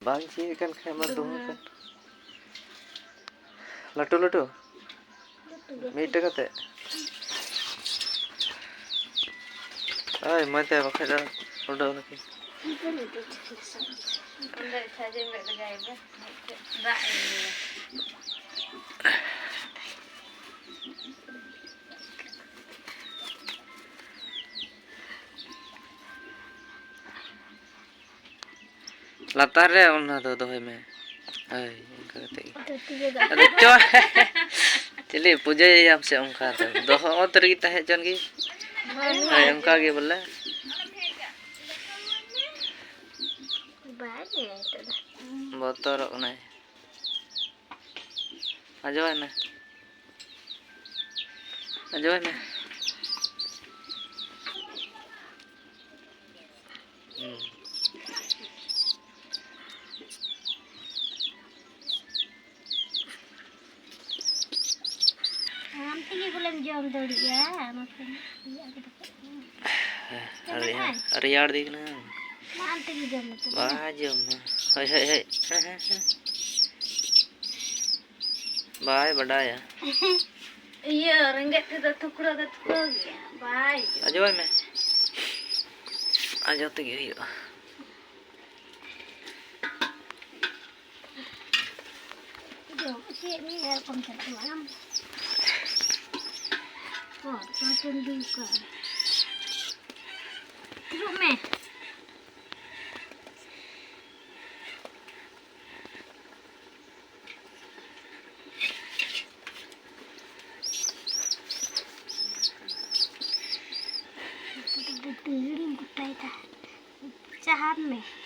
bang sih kan kayak madu kan latu mita kate ay mate bakal dah udah lagi latar ya udah tuh doy me ay kate अरे चो चलिए पूजा आप से उनका तो और तरीका है जन की उनका के बोले बोतर उन्हें अजवाय में अरे यार देखना बाजम हाय बाय बड़ा या ये रंगे तो टुकड़ा गया बाय अजवाय में आ जाते गए यो जो ini ya konser malam oh patung duka terus me चाहत में